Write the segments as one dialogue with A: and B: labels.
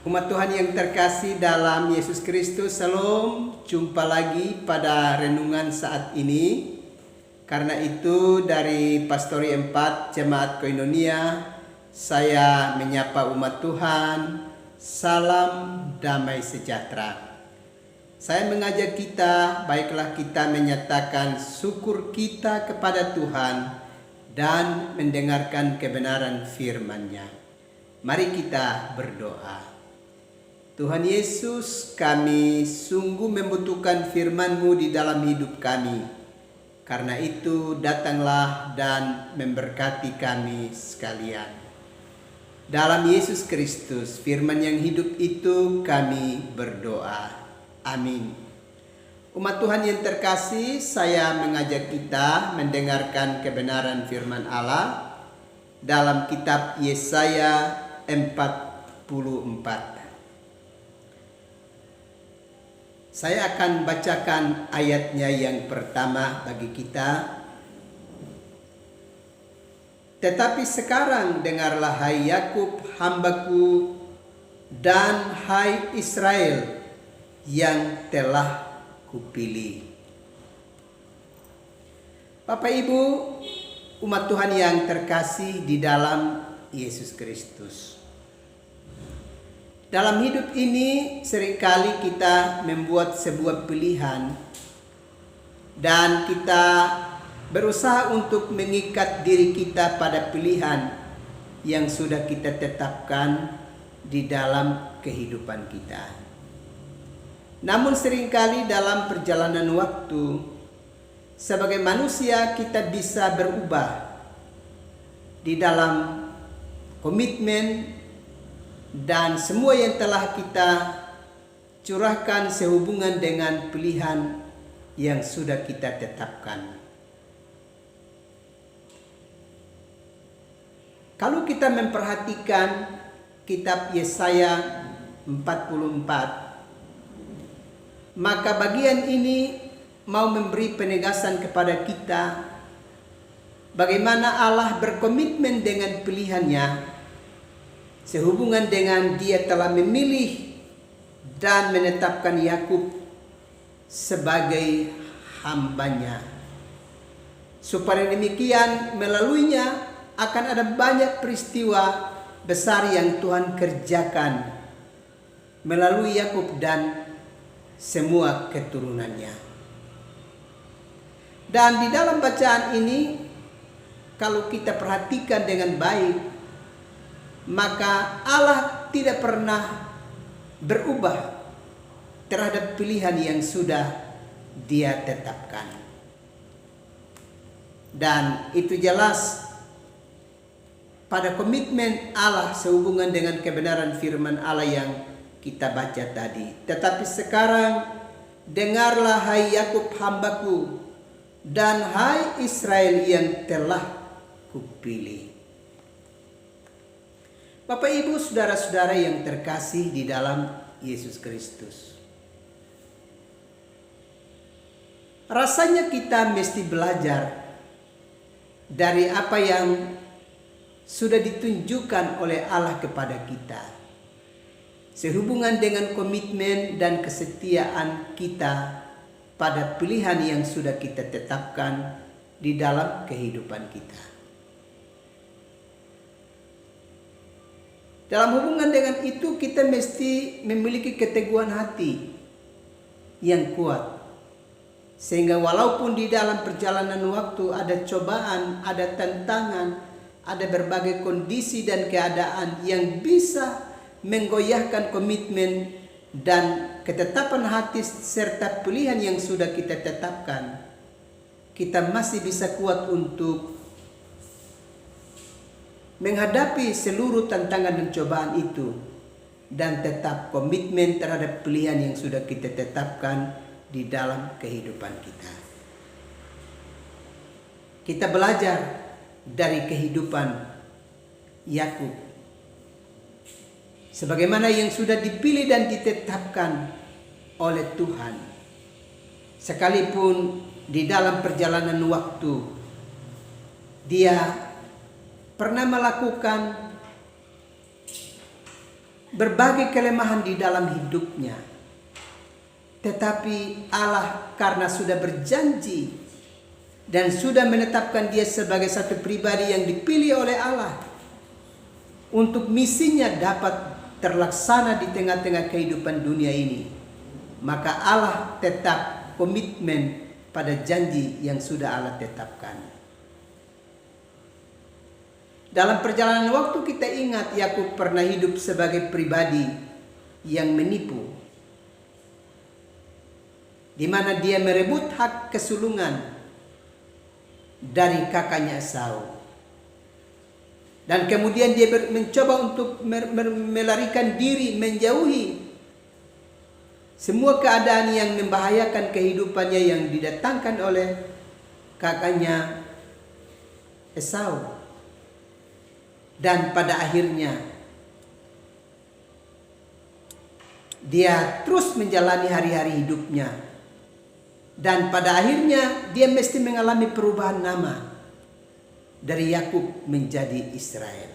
A: Umat Tuhan yang terkasih dalam Yesus Kristus, Shalom. Jumpa lagi pada renungan saat ini. Karena itu dari Pastori 4 Jemaat Koinonia, saya menyapa umat Tuhan, salam damai sejahtera. Saya mengajak kita, baiklah kita menyatakan syukur kita kepada Tuhan dan mendengarkan kebenaran firman-Nya. Mari kita berdoa. Tuhan Yesus, kami sungguh membutuhkan firman-Mu di dalam hidup kami. Karena itu datanglah dan memberkati kami sekalian. Dalam Yesus Kristus, firman yang hidup itu kami berdoa. Amin. Umat Tuhan yang terkasih, saya mengajak kita mendengarkan kebenaran firman Allah dalam kitab Yesaya 44. Saya akan bacakan ayatnya yang pertama bagi kita. Tetapi sekarang dengarlah hai Yakub hambaku dan hai Israel yang telah kupilih. Bapak Ibu, umat Tuhan yang terkasih di dalam Yesus Kristus. Dalam hidup ini seringkali kita membuat sebuah pilihan dan kita berusaha untuk mengikat diri kita pada pilihan yang sudah kita tetapkan di dalam kehidupan kita. Namun seringkali dalam perjalanan waktu, sebagai manusia kita bisa berubah di dalam komitmen dan semua yang telah kita curahkan sehubungan dengan pilihan yang sudah kita tetapkan. Kalau kita memperhatikan kitab Yesaya 44, maka bagian ini mau memberi penegasan kepada kita bagaimana Allah berkomitmen dengan pilihannya sehubungan dengan Dia telah memilih dan menetapkan Yakub sebagai hamba-Nya. Supaya demikian melaluinya akan ada banyak peristiwa besar yang Tuhan kerjakan melalui Yakub dan semua keturunannya. Dan di dalam bacaan ini, kalau kita perhatikan dengan baik, maka Allah tidak pernah berubah terhadap pilihan yang sudah Dia tetapkan. Dan itu jelas pada komitmen Allah sehubungan dengan kebenaran firman Allah yang kita baca tadi. Tetapi sekarang dengarlah hai Yakub hambaku dan hai Israel yang telah kupilih. Bapak Ibu saudara-saudara yang terkasih di dalam Yesus Kristus. Rasanya kita mesti belajar dari apa yang sudah ditunjukkan oleh Allah kepada kita. Sehubungan dengan komitmen dan kesetiaan kita pada pilihan yang sudah kita tetapkan di dalam kehidupan kita. Dalam hubungan dengan itu kita mesti memiliki keteguhan hati yang kuat. Sehingga walaupun di dalam perjalanan waktu ada cobaan, ada tantangan, ada berbagai kondisi dan keadaan yang bisa menggoyahkan komitmen dan ketetapan hati serta pilihan yang sudah kita tetapkan, kita masih bisa kuat untuk menghadapi seluruh tantangan dan cobaan itu dan tetap komitmen terhadap pilihan yang sudah kita tetapkan di dalam kehidupan kita. Kita belajar dari kehidupan Yakub, sebagaimana yang sudah dipilih dan ditetapkan oleh Tuhan. Sekalipun di dalam perjalanan waktu dia pernah melakukan berbagai kelemahan di dalam hidupnya. Tetapi Allah karena sudah berjanji dan sudah menetapkan dia sebagai satu pribadi yang dipilih oleh Allah untuk misinya dapat terlaksana di tengah-tengah kehidupan dunia ini, maka Allah tetap komitmen pada janji yang sudah Allah tetapkan. Dalam perjalanan waktu kita ingat Yakub pernah hidup sebagai pribadi yang menipu, di mana dia merebut hak kesulungan dari kakaknya Esau. Dan kemudian dia mencoba untuk melarikan diri, menjauhi semua keadaan yang membahayakan kehidupannya yang didatangkan oleh kakaknya Esau. Dan pada akhirnya dia terus menjalani hari-hari hidupnya. Dan pada akhirnya dia mesti mengalami perubahan nama dari Yakub menjadi Israel.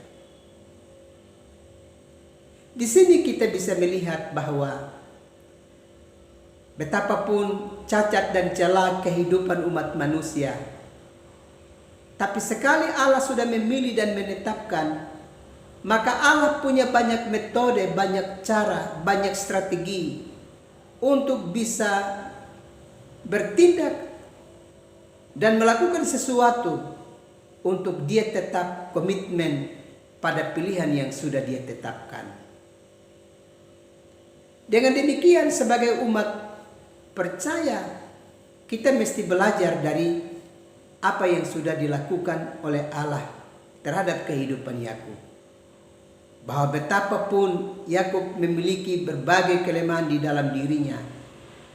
A: Di sini kita bisa melihat bahwa betapapun cacat dan celah kehidupan umat manusia, tapi sekali Allah sudah memilih dan menetapkan, maka Allah punya banyak metode, banyak cara, banyak strategi untuk bisa bertindak dan melakukan sesuatu untuk dia tetap komitmen pada pilihan yang sudah dia tetapkan. Dengan demikian sebagai umat percaya, kita mesti belajar dari apa yang sudah dilakukan oleh Allah terhadap kehidupan Yakub. Bahwa betapapun Yakub memiliki berbagai kelemahan di dalam dirinya,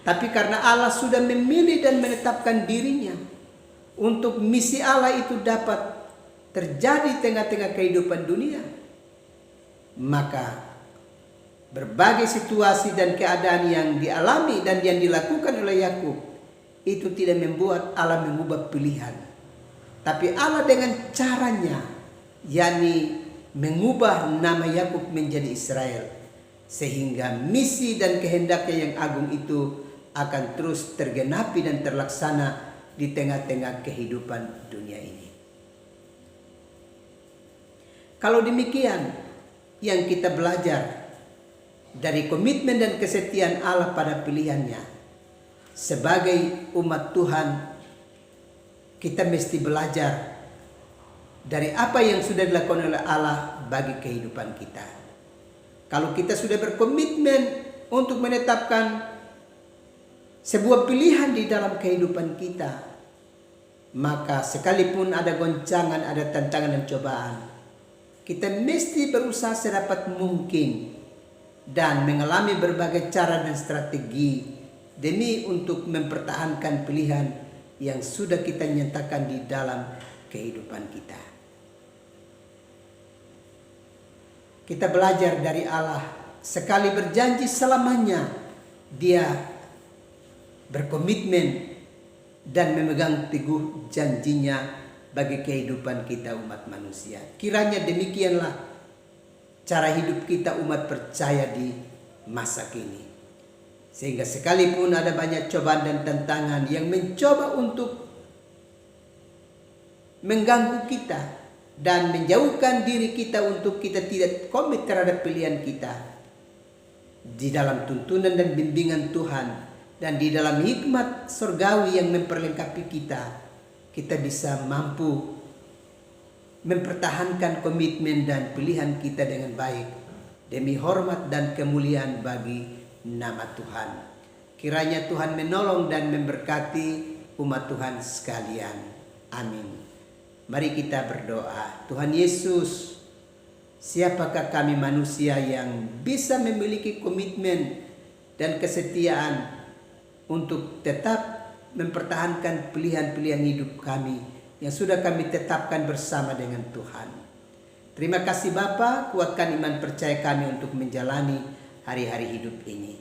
A: tapi karena Allah sudah memilih dan menetapkan dirinya untuk misi Allah itu dapat terjadi tengah-tengah kehidupan dunia, maka berbagai situasi dan keadaan yang dialami dan yang dilakukan oleh Yakub itu tidak membuat Allah mengubah pilihan. Tapi Allah dengan caranya, yakni mengubah nama Yakub menjadi Israel, sehingga misi dan kehendaknya yang agung itu akan terus tergenapi dan terlaksana di tengah-tengah kehidupan dunia ini. Kalau demikian, yang kita belajar dari komitmen dan kesetiaan Allah pada pilihannya, sebagai umat Tuhan, kita mesti belajar dari apa yang sudah dilakukan oleh Allah bagi kehidupan kita. Kalau kita sudah berkomitmen untuk menetapkan sebuah pilihan di dalam kehidupan kita, maka sekalipun ada goncangan, ada tantangan dan cobaan, kita mesti berusaha sedapat mungkin dan mengalami berbagai cara dan strategi demi untuk mempertahankan pilihan yang sudah kita nyatakan di dalam kehidupan kita. Kita belajar dari Allah, sekali berjanji selamanya Dia berkomitmen dan memegang teguh janjinya bagi kehidupan kita umat manusia. Kiranya demikianlah cara hidup kita umat percaya di masa kini. Sehingga sekalipun ada banyak cobaan dan tantangan yang mencoba untuk mengganggu kita dan menjauhkan diri kita untuk kita tidak komit terhadap pilihan kita, di dalam tuntunan dan bimbingan Tuhan dan di dalam hikmat surgawi yang memperlengkapi kita, kita bisa mampu mempertahankan komitmen dan pilihan kita dengan baik demi hormat dan kemuliaan bagi nama Tuhan. Kiranya Tuhan menolong dan memberkati umat Tuhan sekalian. Amin. Mari kita berdoa. Tuhan Yesus, siapakah kami manusia yang bisa memiliki komitmen dan kesetiaan untuk tetap mempertahankan pilihan-pilihan hidup kami yang sudah kami tetapkan bersama dengan Tuhan. Terima kasih Bapa, kuatkan iman percaya kami untuk menjalani hari-hari hidup ini.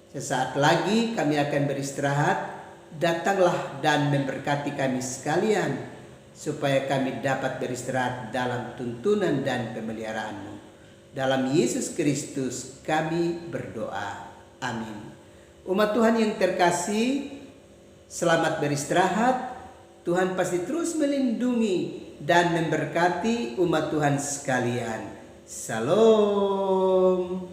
A: Sesaat lagi kami akan beristirahat. Datanglah dan memberkati kami sekalian, supaya kami dapat beristirahat dalam tuntunan dan pemeliharaan-Mu. Dalam Yesus Kristus kami berdoa. Amin. Umat Tuhan yang terkasih, selamat beristirahat. Tuhan pasti terus melindungi dan memberkati umat Tuhan sekalian. Salam.